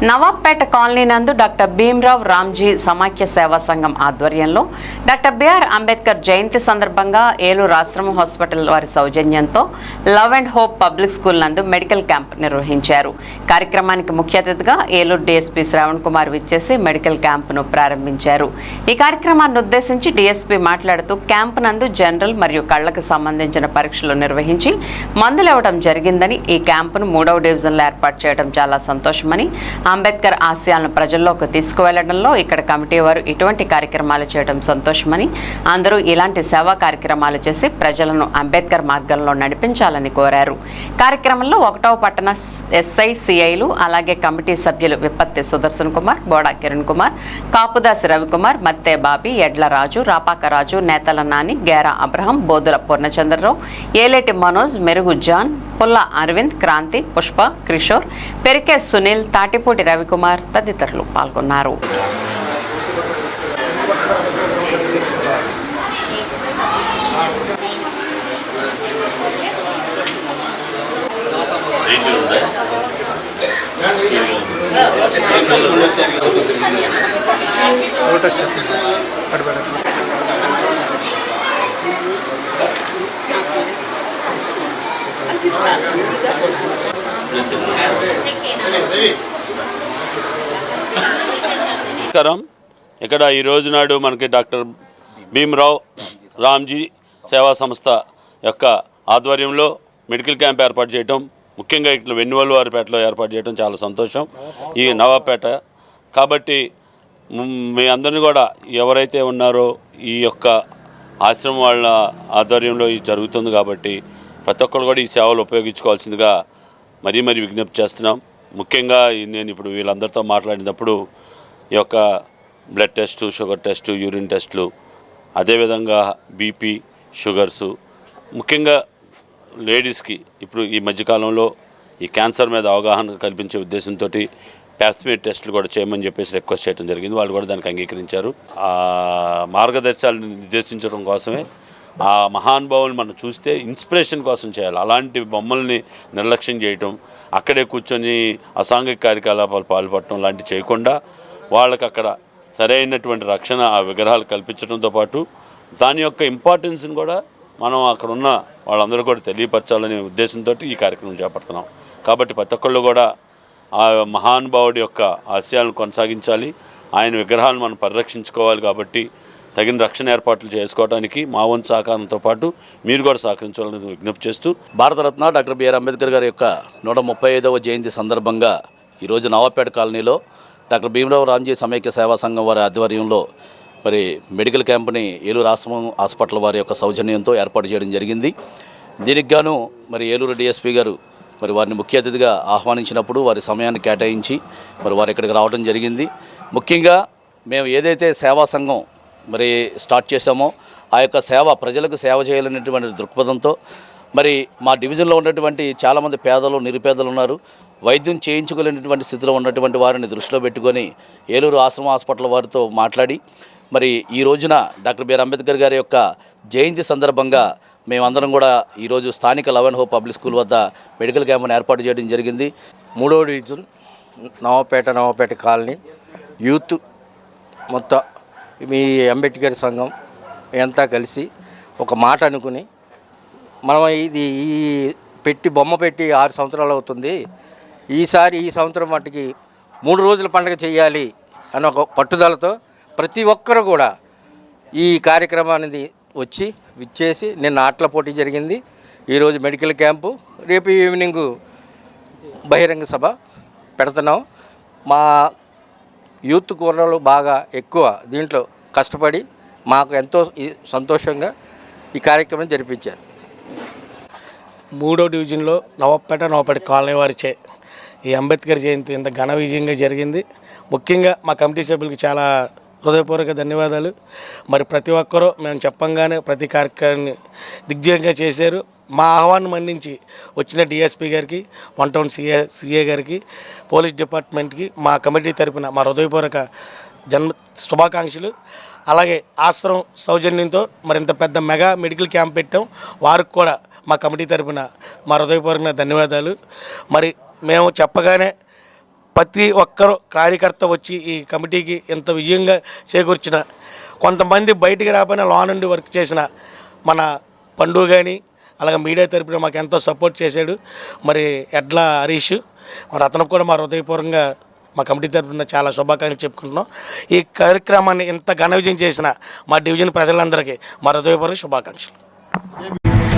Nawabpet colony నందు doctor Bhimrao Ramji సమాఖ్య సేవా సంఘం ఆధ్వర్యంలో డాక్టర్ బిఆర్ అంబేద్కర్ జయంతి సందర్భంగా ఏలూరు ఆశ్రమ హాస్పిటల్ వారి సౌజన్యంతో love and hope public school నందు మెడికల్ క్యాంప్ నిర్వహించారు. కార్యక్రమానికి ముఖ్య అతిథిగా ఏలూరు డీఎస్పీ శ్రావణ్ కుమార్ విచ్చేసి మెడికల్ క్యాంపును ప్రారంభించారు. ఈ కార్యక్రమాన్ని ఉద్దేశించి డీఎస్పీ మాట్లాడుతూ క్యాంప్ నందు జనరల్ మరియు కళ్లకు సంబంధించిన పరీక్షలు నిర్వహించి మందులు ఇవ్వడం జరిగిందని, ఈ క్యాంపును 3వ డివిజన్లో ఏర్పాటు చేయడం చాలా సంతోషమని, అంబేద్కర్ ఆశయాలను ప్రజల్లోకి తీసుకువెళ్లడంలో ఇక్కడ కమిటీ వారు ఇటువంటి కార్యక్రమాలు చేయడం సంతోషమని, అందరూ ఇలాంటి సేవా కార్యక్రమాలు చేసి ప్రజలను అంబేద్కర్ మార్గంలో నడిపించాలని కోరారు. కార్యక్రమంలో 1వ పట్టణ ఎస్ఐ సిఐలు అలాగే కమిటీ సభ్యులు విపత్తి సుదర్శన్ కుమార్, బోడా కిరణ్ కుమార్, కాపుదాసి రవికుమార్, మత్తే బాబి, ఎడ్ల రాజు, రాపాక రాజు, నేతల నాని, గేరా అబ్రహం, బోదుల పూర్ణచంద్రరావు, ఏలేటి మనోజ్, మెరుగు జాన్, పుల్ల అరవింద్, క్రాంతి, పుష్ప, కిషోర్, పెరికే సునీల్, తాటిపూటి రవికుమార్ తదితరులు పాల్గొన్నారు. నమస్కారం. ఇక్కడ ఈ రోజు నాడు మనకి డాక్టర్ భీమ్రావ్ రామ్జీ సేవా సంస్థ యొక్క ఆధ్వర్యంలో మెడికల్ క్యాంప్ ఏర్పాటు చేయటం, ముఖ్యంగా ఇట్లా వెన్నువల్లువారిపేటలో ఏర్పాటు చేయడం చాలా సంతోషం. ఈ నవాబ్పేట కాబట్టి మీ అందరినీ కూడా ఎవరైతే ఉన్నారో ఈ యొక్క ఆశ్రమం వాళ్ళ ఆధ్వర్యంలో ఇది జరుగుతుంది కాబట్టి ప్రతి ఒక్కరు కూడా ఈ సేవలు ఉపయోగించుకోవాల్సిందిగా మరీ విజ్ఞప్తి చేస్తున్నాం. ముఖ్యంగా నేను ఇప్పుడు వీళ్ళందరితో మాట్లాడినప్పుడు ఈ యొక్క blood test, sugar test, urine టెస్టులు, అదేవిధంగా బీపీ, షుగర్సు, ముఖ్యంగా లేడీస్కి ఇప్పుడు ఈ మధ్యకాలంలో ఈ క్యాన్సర్ మీద అవగాహన కల్పించే ఉద్దేశంతో ప్యాస్మేట్ టెస్టులు కూడా చేయమని చెప్పేసి రిక్వెస్ట్ చేయడం జరిగింది. వాళ్ళు కూడా దానికి అంగీకరించారు. ఆ మార్గదర్శకాలను నిర్దేశించడం కోసమే ఆ మహానుభావులు మనం చూస్తే ఇన్స్పిరేషన్ కోసం చేయాలి. అలాంటి బొమ్మల్ని నిర్లక్ష్యం చేయటం, అక్కడే కూర్చొని అసాంఘిక కార్యకలాపాలు పాల్పడటం లాంటివి చేయకుండా వాళ్ళకి అక్కడ సరైనటువంటి రక్షణ ఆ విగ్రహాలు కల్పించడంతో పాటు దాని యొక్క ఇంపార్టెన్స్ని కూడా మనం అక్కడ ఉన్న వాళ్ళందరూ కూడా తెలియపరచాలనే ఉద్దేశంతో ఈ కార్యక్రమం చేపడుతున్నాం. కాబట్టి ప్రతి ఒక్కళ్ళు కూడా ఆ మహానుభావుడి యొక్క ఆశయాలను కొనసాగించాలి, ఆయన విగ్రహాలను మనం పరిరక్షించుకోవాలి. కాబట్టి తగిన రక్షణ ఏర్పాట్లు చేసుకోవడానికి మా వంతు సహకారంతో పాటు మీరు కూడా సహకరించాలని విజ్ఞప్తి చేస్తూ, భారతరత్న డాక్టర్ బిఆర్ అంబేద్కర్ గారి యొక్క 135వ జయంతి సందర్భంగా ఈరోజు నవాబ్పేట కాలనీలో డాక్టర్ భీమ్రావ్ రామ్జీ సమైక్య సేవా సంఘం వారి ఆధ్వర్యంలో మరి మెడికల్ క్యాంప్ని ఏలూరు ఆశ్రమం హాస్పిటల్ వారి యొక్క సౌజన్యంతో ఏర్పాటు చేయడం జరిగింది. దీనికి గాను మరి ఏలూరు డిఎస్పీ గారు మరి వారిని ముఖ్య అతిథిగా ఆహ్వానించినప్పుడు వారి సమయాన్ని కేటాయించి మరి వారు ఇక్కడికి రావడం జరిగింది. ముఖ్యంగా మేము ఏదైతే సేవా సంఘం మరి స్టార్ట్ చేశామో ఆ యొక్క సేవ ప్రజలకు సేవ చేయాలనేటువంటి దృక్పథంతో మరి మా డివిజన్లో ఉన్నటువంటి చాలామంది పేదలు, నిరుపేదలు ఉన్నారు. వైద్యం చేయించుకోలేనటువంటి స్థితిలో ఉన్నటువంటి వారిని దృష్టిలో పెట్టుకొని ఏలూరు ఆశ్రమ హాస్పిటల్ వారితో మాట్లాడి మరి ఈ రోజున డాక్టర్ బిఆర్ అంబేద్కర్ గారి యొక్క జయంతి సందర్భంగా మేమందరం కూడా ఈరోజు స్థానిక love and hope public school వద్ద మెడికల్ క్యాంప్ను ఏర్పాటు చేయడం జరిగింది. 3వ డివిజన్ నవాబ్పేట కాలనీ యూత్ మొత్తం మీ అంబేద్కర్ సంఘం అంతా కలిసి ఒక మాట అనుకుని మనం ఈ బొమ్మ పెట్టి 6 సంవత్సరాలు అవుతుంది, ఈ సంవత్సరం మట్టుకి 3 రోజుల పండుగ చేయాలి అని ఒక పట్టుదలతో ప్రతి ఒక్కరు కూడా ఈ కార్యక్రమాన్ని విచ్చేసి నిన్న ఆటల పోటీ జరిగింది, ఈరోజు మెడికల్ క్యాంపు, రేపు ఈవినింగ్ బహిరంగ సభ పెడుతున్నాం. మా యూత్ కుర్రలు బాగా ఎక్కువ దీంట్లో కష్టపడి మాకు ఎంతో సంతోషంగా ఈ కార్యక్రమం జరిపించారు. 3వ డివిజన్లో నవాబ్పేట కాలనీ వారిచే ఈ అంబేద్కర్ జయంతి ఇంత ఘన విజయంగా జరిగింది. ముఖ్యంగా మా కమిటీ సభ్యులకి చాలా హృదయపూర్వక ధన్యవాదాలు. మరి ప్రతి ఒక్కరూ మేము చెప్పంగానే ప్రతి కార్యక్రమాన్ని దిగ్విజయంగా చేశారు. మా ఆహ్వానం మన్నించి వచ్చిన డిఎస్పీ గారికి, 1 టౌన్ సిఏ గారికి, పోలీస్ డిపార్ట్మెంట్కి మా కమిటీ తరపున మా హృదయపూర్వక శుభాకాంక్షలు. అలాగే ఆశ్రమం సౌజన్యంతో మరింత పెద్ద మెగా మెడికల్ క్యాంప్ పెట్టాం, వారికి కూడా మా కమిటీ తరపున మా హృదయపూర్వక ధన్యవాదాలు. మరి మేము చెప్పగానే ప్రతి ఒక్కరు కార్యకర్త వచ్చి ఈ కమిటీకి ఇంత విజయంగా చేకూర్చిన, కొంతమంది బయటికి రాకపోయినా లా నుండి వర్క్ చేసిన మన పండు కానీ అలాగే మీడియా తరపున మాకు ఎంతో సపోర్ట్ చేశాడు మరి ఎడ్ల హరీష్, మరి అతనికి కూడా మా హృదయపూర్వకంగా మా కమిటీ తరపున చాలా శుభాకాంక్షలు చెప్పుకుంటున్నాం. ఈ కార్యక్రమాన్ని ఇంత ఘన విజయం చేసిన మా డివిజన్ ప్రజలందరికీ మా హృదయపూర్వక శుభాకాంక్షలు.